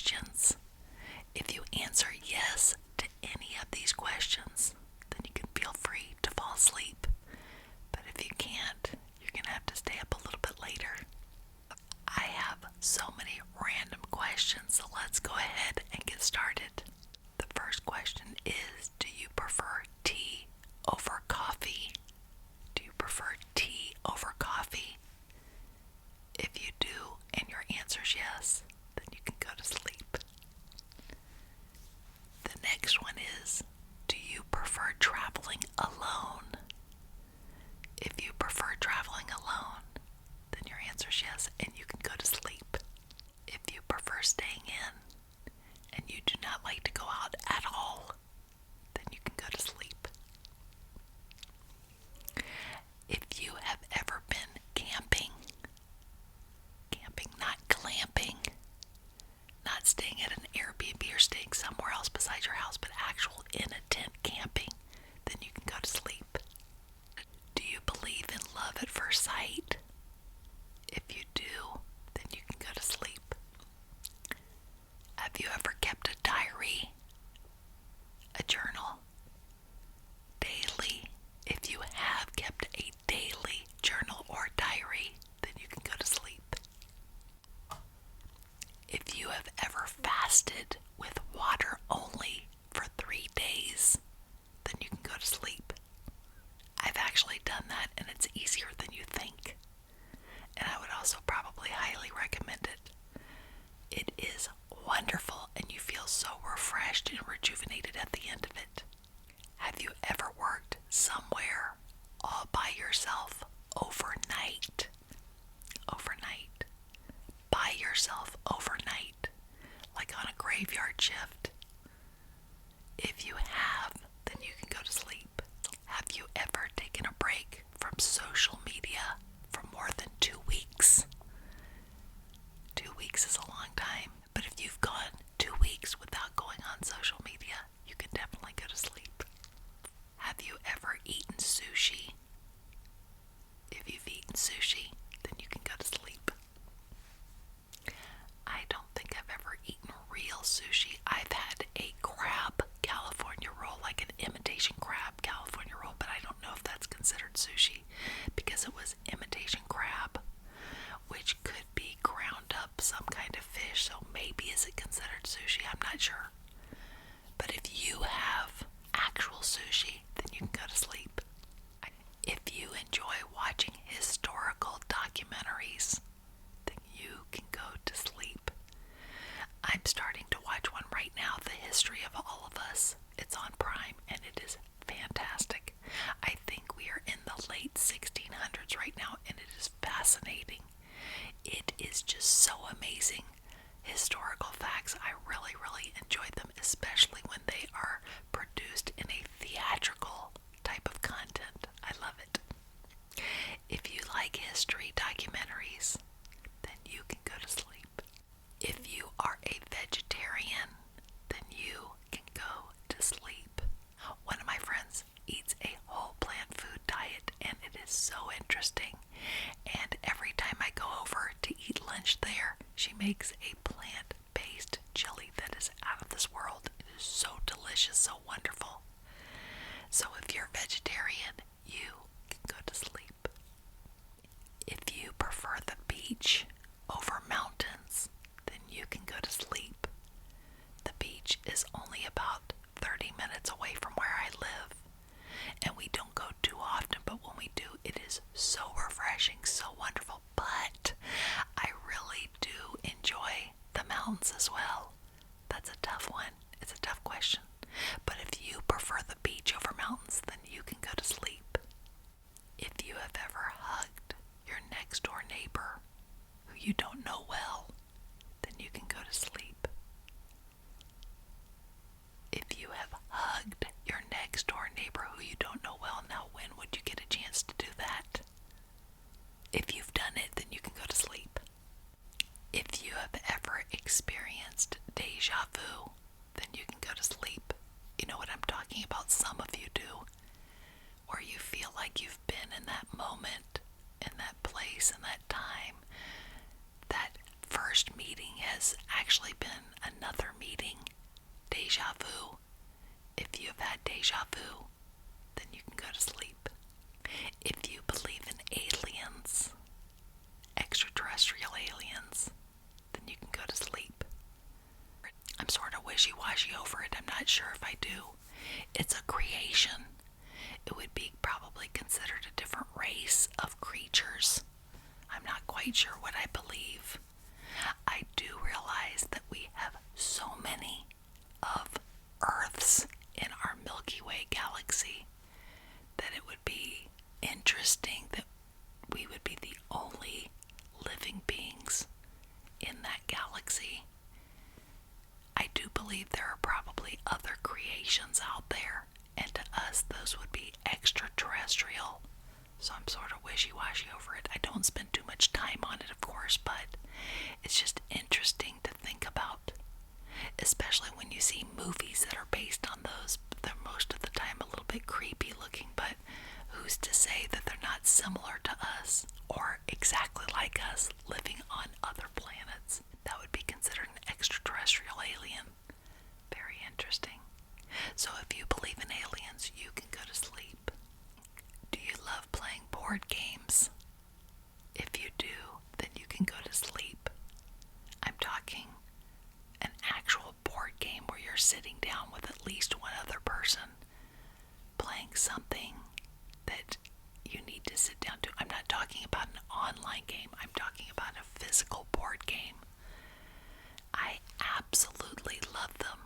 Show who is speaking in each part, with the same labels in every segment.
Speaker 1: questions. If you answer yes to any of these questions, then you can feel free to fall asleep. But if you can't, you're going to have to stay up a little bit later. I have so many random questions, so let's go ahead and get started. The first question is, do you prefer tea over coffee? Do you prefer tea over coffee? If you do, and your answer is yes, then you can go to sleep. The next one is, do you prefer traveling alone? If you prefer traveling alone, then your answer is yes, and you can go to sleep. If you prefer staying in, and you do not like to go out at all, then you can go to sleep. If you have ever been camping, not glamping, not staying at an Airbnb or staying somewhere else besides your house, but actual in a tent camping, then you can go to sleep. Do you believe in love at first sight? If you do, then you can go to sleep. Have you ever kept a diary, a journal, daily? If you have kept a daily journal or diary, then you can go to sleep. If you have ever fasted with water only for 3 days, then you can go to sleep. I've actually done that, and it's easier than you think. And I would also probably highly recommend it. It is wonderful, and you feel so refreshed and rejuvenated at the end of it. Have you ever worked somewhere all by yourself overnight? By yourself overnight, like on a graveyard shift? If you have, then you can go to sleep. Have you ever taken a break from social media for more than 2 weeks? 2 weeks is a long time, but if you've gone 2 weeks without going on social media, you can definitely go to sleep. Have you ever eaten sushi? If you've eaten sushi, then you can go to sleep. I don't think I've ever eaten real sushi. I've had a crab California roll, like an imitation crab California roll, but I don't know if that's considered sushi because it was imitation crab, which could be ground up some kind of fish, so maybe is it considered sushi? I'm not sure. But if you have actual sushi, then you can go to sleep. If you enjoy watching historical documentaries, then you can go to sleep. I'm starting to watch one right now, The History of All of Us. It's on Prime, and it is fantastic. I think we are in the late 1600s right now, and it is fascinating. It is just so amazing. Historical facts, I really, really enjoy them, especially when they are produced in a theatrical type of content. I love it. If you like history documentaries, then you can go to sleep. If you are a vegetarian, then you can go to sleep. One of my friends eats a whole plant food diet, and it is so interesting. And every time I go over to eat lunch there, she makes a plant-based chili that is out of this world. It is so delicious, so wonderful. So if you're vegetarian, you can go to sleep. If you prefer the beach over mountains, then you can go to sleep. The beach is only about 30 minutes away from where I live, and we don't go too often, but when we do, it is so refreshing, so wonderful. But I really do enjoy the mountains as well. That's a tough one. It's a tough question. But if you prefer the beach over mountains, then you can go to sleep. If you have ever hugged your next door neighbor who you don't know well, then you can go to sleep. If you have hugged your next door neighbor who you don't know well, now when would you get a chance to do that? If you've done it, then you can go to sleep. If you have ever experienced deja vu, then you can go to sleep. You know what I'm talking about? Some of you do. Where you feel like you've been in that moment, in that place, in that time, that first meeting has actually been another meeting. Deja vu. If you've had deja vu, then you can go to sleep. If you believe in aliens, extraterrestrial aliens, then you can go to sleep. I'm sort of wishy-washy over it. I'm not sure if I do. It's a creation. It would be probably considered a different race of creatures. I'm not quite sure what I believe. I do realize that we have so many of Earths in our Milky Way galaxy that it would be interesting that we would be the only living beings in that galaxy. I do believe there are probably other creations out there, and to us those would be extraterrestrial. So I'm sort of wishy-washy over it. I don't spend too much time on it, of course, but it's just interesting to think about, especially when you see movies that are based on those. They're most of the time a little bit creepy looking, but who's to say that they're not similar to us or exactly like us living on other planets? That would be considered an extraterrestrial alien. Very interesting. So if you believe in aliens, you can go to sleep. Do you love playing board games? If you do, then you can go to sleep. I'm talking an actual board game where you're sitting down with at least one other person playing something that you need to sit down to. I'm not talking about an online game. I'm talking about a physical board game. I absolutely love them,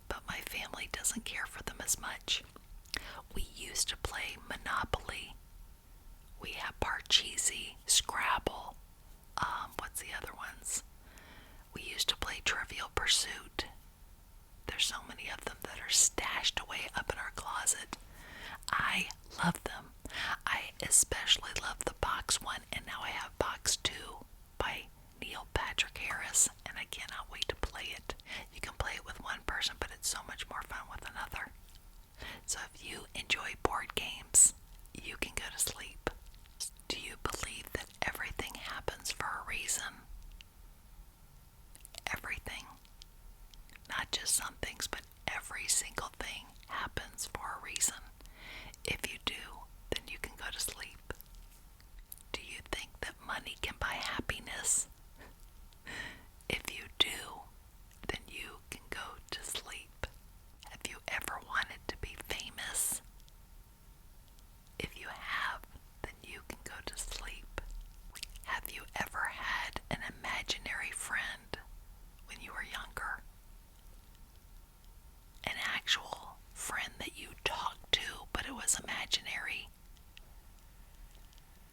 Speaker 1: but my family doesn't care for them as much. We used to play Monopoly. We have Parcheesi, Scrabble. What's the other ones? We used to play Trivial Pursuit. There's so many of them that are stashed away up in our closet. I love them. I especially love the box one, and now I have box 2 by Neil Patrick Harris, and I cannot wait to play it. You can play it with one person, but it's so much more fun with another. So if you enjoy board games, you can go to sleep. Do you believe that everything happens for a reason? Everything. Not just some things, but every single thing happens for a reason. If you do, then you can go to sleep. Do you think that money can buy happiness? If you do, then you can go to sleep. Have you ever wanted to be famous? If you have, then you can go to sleep. Have you ever had an imaginary friend when you were younger? An actual friend that you talked to, but it was imaginary.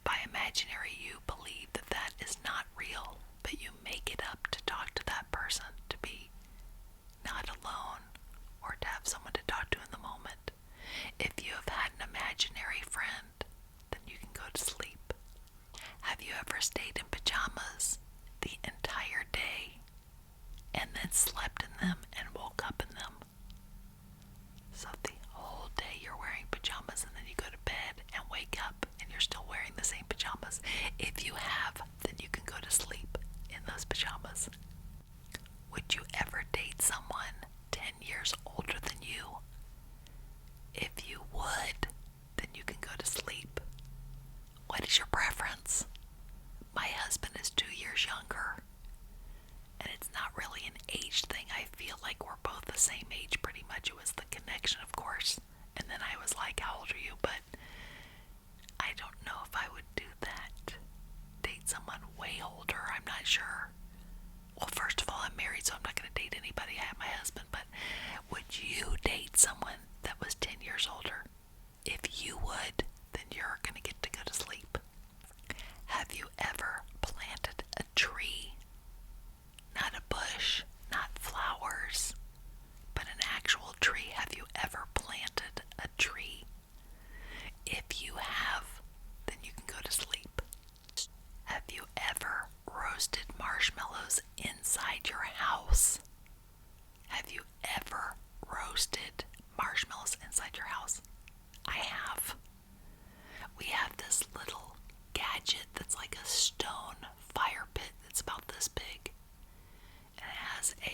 Speaker 1: By imaginary, you believe that that is not real, but you make it up to talk to that person, to be not alone, or to have someone to talk to in the moment. If you have had an imaginary friend, then you can go to sleep. Have you ever stayed in pajamas the entire day and then slept in them and woke up in them? So the whole day you're wearing pajamas and then you go to bed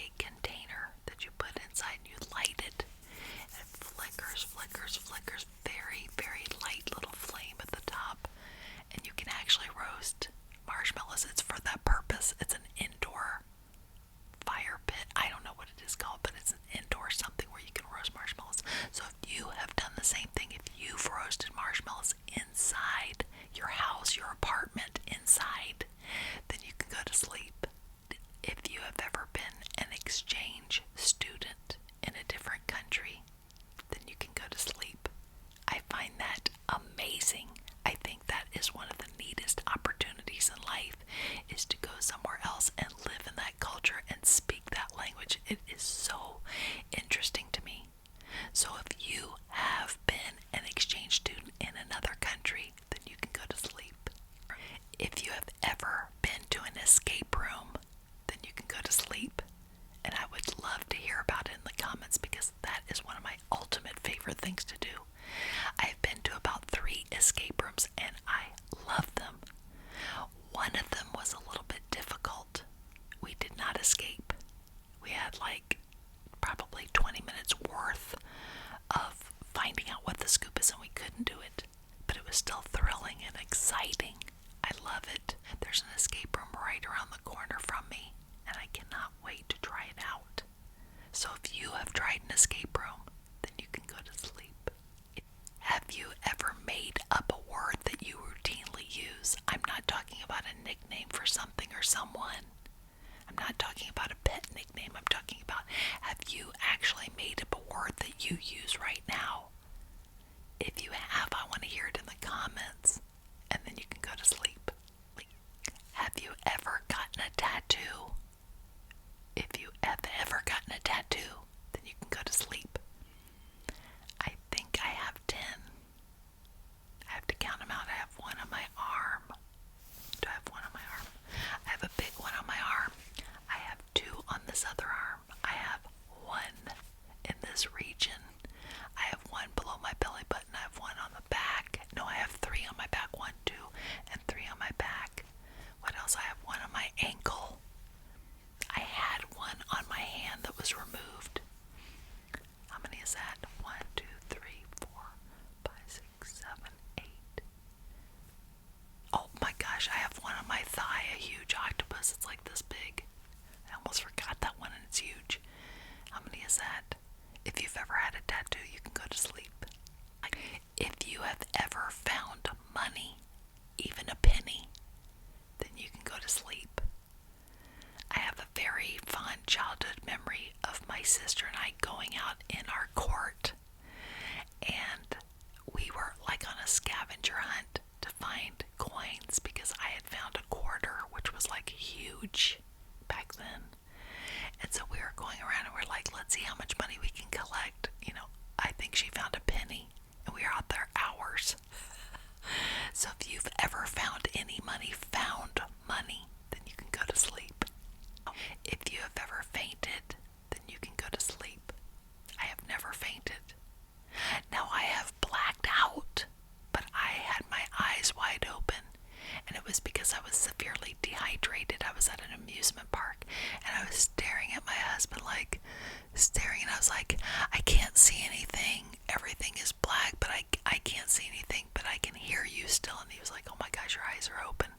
Speaker 1: a container that you put inside and you light it. And it flickers, flickers, flickers, very, very light little flame at the top. And you can actually roast marshmallows. It's for that purpose. It's an indoor fire pit. I don't know what it is called, but it's an indoor something where you can roast marshmallows. So if you have done the same thing, if you've roasted marshmallows inside your house, your apartment, inside, then you can go to sleep. If you have ever been an exchange student in a different country, then you can go to sleep. I find that amazing. I think that is one of the neatest opportunities in life, is to go somewhere else and live in that culture and speak that language. It is so interesting to me. So if you have been an exchange student in another country, then you can go to sleep. If you have ever been to an escape room, then you can go to sleep. And I would love to hear about it in the comments, because that is one of my ultimate favorite things to do. I've been to about 3 escape rooms and I love them. One of them was a little bit difficult. We did not escape. We had like probably 20 minutes worth of finding out what the scoop is, and we couldn't do it. But it was still thrilling and exciting. I love it. There's an escape room right around the corner from me, and I cannot wait to try it out. So if you have tried an escape room, then you can go to sleep. Have you ever made up a word that you routinely use? I'm not talking about a nickname for something or someone. I'm not talking about a pet nickname. I'm talking about, have you actually made up a word that you use right now? If you have, I want to hear it in the comments, and then you can go to sleep. Have you ever gotten a tattoo? If you have ever gotten a tattoo, then you can go to sleep. I think I have 10. I have to count them out. I have one on my arm. Do I have one on my arm? I have a big one on my arm. I have 2 on this other arm. I have 1 in this region. I have 1 below my belly button. I have 1 on the back. No, I have 3 on my back. 1, 2, and 3 on my back. What else? I have 1 on my ankle. I had 1 on my hand that was removed. How many is that? 1, 2, 3, 4, 5, 6, 7, 8. Oh my gosh, I have 1 on my thigh, a huge octopus. It's like this big. I almost forgot that one, and it's huge. How many is that? If you've ever had a tattoo, you can go to sleep. If you have ever found money, even a penny, then you can go to sleep. I have a very fond childhood memory of my sister and I going out in our court, and we were like on a scavenger hunt to find coins, because I had found a quarter, which was like huge back then. And so we were going around and we're like, let's see how much money we can collect. You know, I think she found a penny, and we were out there hours. So if you've ever found any money, then you can go to sleep. If you have ever fainted, then you can go to sleep. I have never fainted. Now, I have blacked out, but I had my eyes wide open, and it was because I was severely dehydrated. I was at an amusement park, and I was staring at my husband, like, staring, and I was like, I can't see anything. Everything is black, but I can't see anything, but I can hear you still. And he was like, oh my gosh, your eyes are open.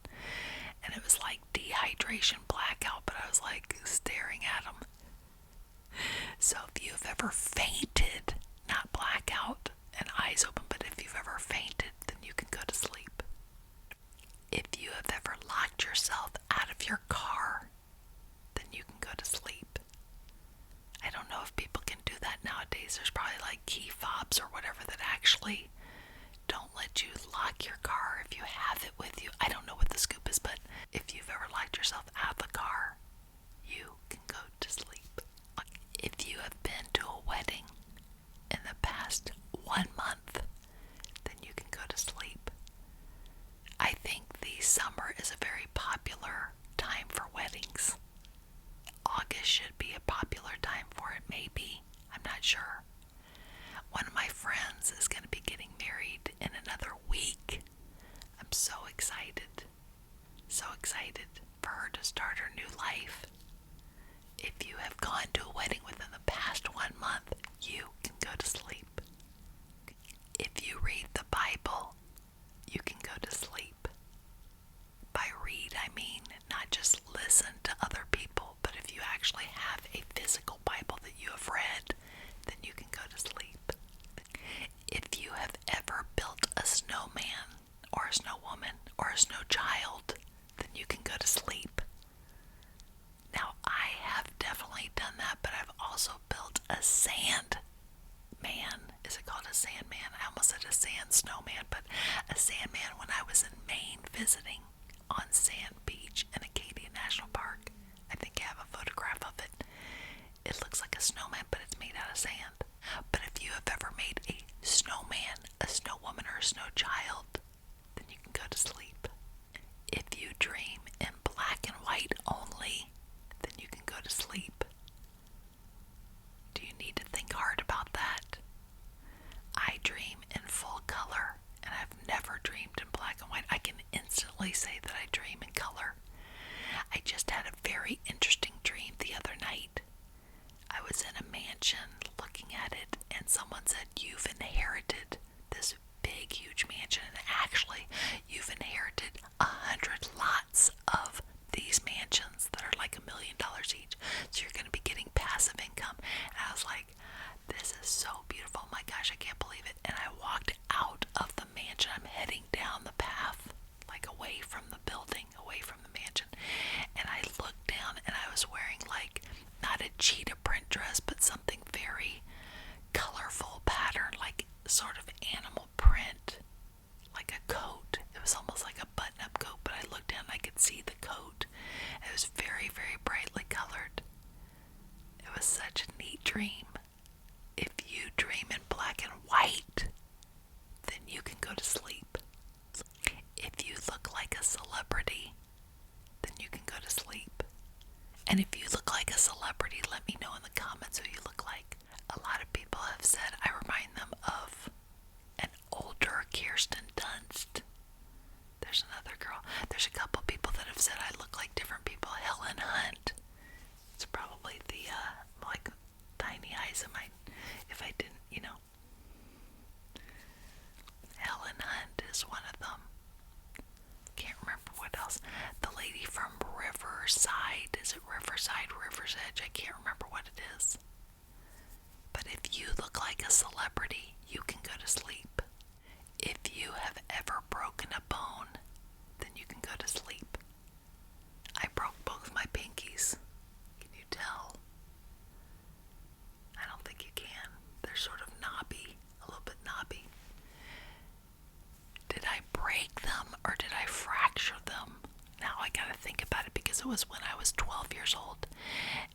Speaker 1: And it was like dehydration, blackout, but I was like staring at him. So if you've ever fainted, not blackout and eyes open, but if you've ever fainted, then you can go to sleep. If you have ever locked yourself out of your car, then you can go to sleep. I don't know if people can do that nowadays. There's probably like key fobs or whatever that actually don't let you lock your car if you have it with you. I don't know what the scoop is, but if you've ever locked yourself out of the car, you can go to sleep. If you have been to a wedding in the past 1 month, then you can go to sleep. I think the summer is a very popular time for weddings. August should be a popular time for it, maybe. I'm not sure. One of my friends is going to be getting married in another week. I'm so excited. So excited for her to start her new life. If you have gone to a wedding within the past 1 month, you can go to sleep. If you read the Bible, you can go to sleep. By read, I mean not just listen to other people, but if you actually have a physical Bible that you have read, then you can go to sleep. If you have ever built a snowman, or a snow woman, or a snow child, then you can go to sleep. Now, I have definitely done that, but I've also built a sand man. Is it called a sandman? I almost said a sand snowman, but a sandman when I was in Maine visiting on Sand Beach in Acadia National Park. I think I have a photograph of it. It looks like a snowman, but it's made out of sand. But if you have ever made a snowman, a snow woman, or a snow child, then you can go to sleep. If you dream in black and white only, then you can go to sleep. Do you need to think hard about that? I dream in full color, and I've never dreamed in black and white. I can instantly say that I dream in color. I just had a very interesting dream the other night. I was in a mansion looking at it, and someone said, "You've inherited this big, huge mansion, and actually, you've inherited 100 lots of these mansions that are like $1 million each. So you're going to be getting passive income." And I was like, this is so beautiful. My gosh, I can't believe it. And I walked out of the mansion. I'm heading down the path, like away from the building, away from the mansion. And I looked down, and I was wearing like not a cheetah print dress, but something very colorful pattern, like sort of animal print, like a coat. It was almost like a button-up coat, but I looked down and I could see the coat. It was very, very brightly colored. It was such a neat dream. If you dream in black and white, then you can go to sleep. If you look like a celebrity, then you can go to sleep. And if you look like a celebrity, let me know in the comments who you look like. A lot of people have said I remind them of an older Kirsten Dunst. There's another girl. There's a couple people that have said I look like different people. Helen Hunt. It's probably the like tiny eyes of mine. If I didn't, Helen Hunt is one of them. Can't remember what else. The lady from Riverside. Is it Riverside, River's Edge? I can't remember what it is. But if you look like a celebrity, you can go to sleep. If you have ever broken a bone, then you can go to sleep. I broke both my pinkies. Can you tell? I don't think you can. They're sort of knobby, a little bit knobby. Did I break them or did I fracture them? Now I gotta think about it because it was when I was 12 years old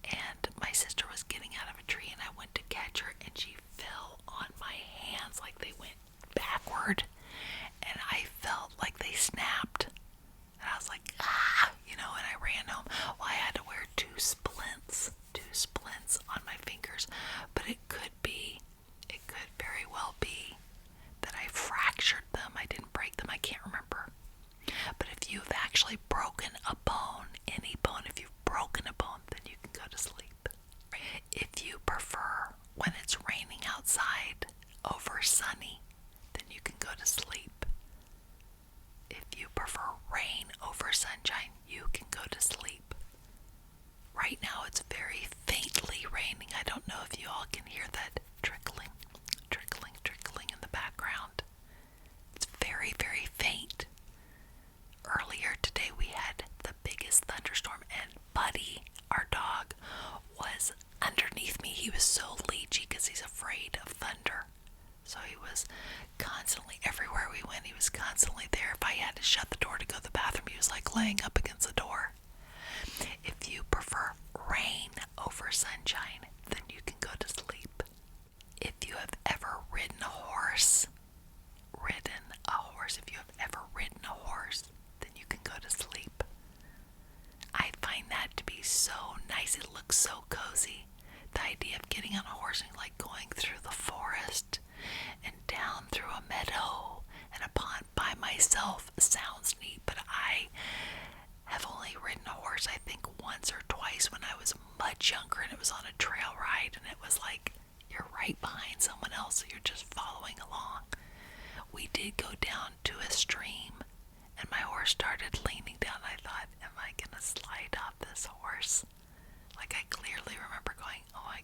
Speaker 1: and my sister was getting out of a tree and I went to catch her and she fell on my hands like they went backward and I felt like they snapped. And I was like, and I ran home. Well, I had to wear two splints on my fingers, but it could very well be that I fractured them. I didn't break them. I can't remember. But if you've actually broken a bone, any bone, if you've broken a bone, then you can go to sleep. If you prefer when it's raining outside over sunny, then you can go to sleep. If you prefer rain over sunshine, you can go to sleep. Right now it's very faintly raining. I don't know if you all can hear that trickling, trickling, trickling in the background. It's very, very faint. Earlier today we had the biggest thunderstorm and Buddy, our dog, was underneath me. He was so leechy because he's afraid of thunder. So he was constantly, everywhere we went, he was constantly there. If I had to shut the door to go to the bathroom, he was like laying up against the door. If you prefer rain over sunshine, then you can go to sleep. If you have ever ridden a horse, if you have ever ridden a horse, then you can go to sleep. I find that to be so nice. It looks so cozy. The idea of getting on a horse and like going through the forest and down through a meadow and a pond by myself sounds neat, but I have only ridden a horse, I think, once or twice when I was much younger, and it was on a trail ride, and it was like you're right behind someone else, so you're just following along. We did go down to a stream, and my horse started leaning down. I thought, am I gonna slide off this horse? Like, I clearly remember going, oh my